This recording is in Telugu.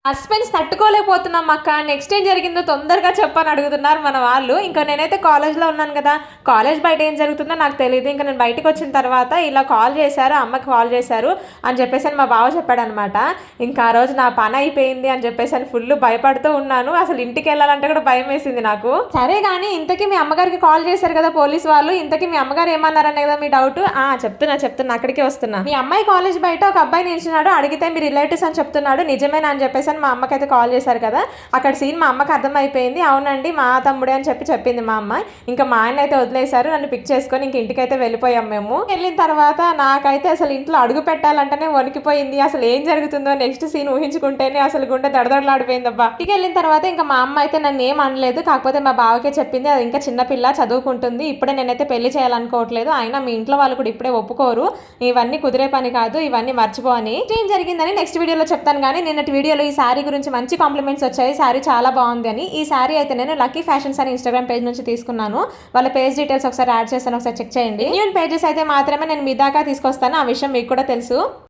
సస్పెన్స్ తట్టుకోలేకపోతున్నాం అక్క. నెక్స్ట్ ఏం జరిగిందో తొందరగా చెప్పని అడుగుతున్నారు మన వాళ్ళు. ఇంకా నేనైతే కాలేజ్‌లో ఉన్నాను కదా! కాలేజ్ బయట ఏం జరుగుతుందో నాకు తెలీదు. ఇంక నేను బయటికొచ్చిన తర్వాత ఇలా కాల్ చేశారు, అమ్మకి కాల్ చేశారు అని చెప్పేసని మా బావ చెప్పాడనమాట. ఇంకా ఆ రోజు నా పనయిపోయింది అని చెప్పేసని ఫుల్లు భయపడుతూ ఉన్నాను. అసలు ఇంటికెళ్ళాలంటే కూడా భయమేసింది నాకు. సరే గానీ ఇంతకీ మీ అమ్మగారికి కాల్ చేశారు కదా పోలీస్ వాళ్ళు. ఇంతకీ మీ అమ్మగారు ఏమన్నారనే కదా మీ డౌటు? చెప్తున్నా అక్కడికే వస్తున్నా. మీ అమ్మాయి కాలేజ్ బయట ఒక అబ్బాయి నిల్చున్నాడు. అడిగితే మీ రిలేటివ్స్ అని చెప్తున్నాడు. నిజమేనా అని చెప్పేసి మా అమ్మకి అయితే కాల్ చేశారు కదా! అక్కడ సీన్ మా అమ్మకి అర్థమైపోయింది. అవునండి మా తమ్ముడే అని చెప్పింది మా అమ్మ. ఇంకా మా ఆయన అయితే వదిలేశారు. నన్ను పిక్ చేసుకొని ఇంక ఇంటికైతే వెళ్ళిపోయాం మేము. వెళ్ళిన తర్వాత నాకైతే అసలు ఇంట్లో అడుగు పెట్టాలంటేనే వణికిపోయింది. అసలు ఏం జరుగుతుందో నెక్స్ట్ సీన్ ఊహించుకుంటేనే అసలు గుండె దడదడలాడిపోయిందబ్బా. ఇంటికి వెళ్ళిన తర్వాత ఇంకా మా అమ్మ అయితే నన్ను ఏం అనలేదు. కాకపోతే మా బావకే చెప్పింది అది ఇంకా చిన్నపిల్ల చదువుకుంటుంది. ఇప్పుడే నేనైతే పెళ్లి చేయాలనుకోవట్లేదు. అయినా మీ ఇంట్లో వాళ్ళు కూడా ఇప్పుడే ఒప్పుకోరు. ఇవన్నీ కుదిరే పని కాదు. ఇవన్నీ మర్చిపో అని. ఏం జరిగిందని నెక్స్ట్ వీడియోలో చెప్తాను. కానీ నిన్నటి వీడియోలో ఈ శారీ గురించి మంచి కాంప్లిమెంట్స్ వచ్చాయి. శారీ చాలా బాగుంది అని. ఈ శారీ అయితే నేను లక్కీ ఫ్యాషన్స్ అని ఇన్స్టాగ్రామ్ పేజ్ నుంచి తీసుకున్నాను. వాళ్ళ పేజ్ డీటెయిల్స్ ఒకసారి యాడ్ చేస్తాను, ఒకసారి చెక్ చేయండి. న్యూ పేజెస్ అయితే మాత్రమే నేను మీ దాకా తీసుకొస్తాను. ఆ విషయం మీకు కూడా తెలుసు.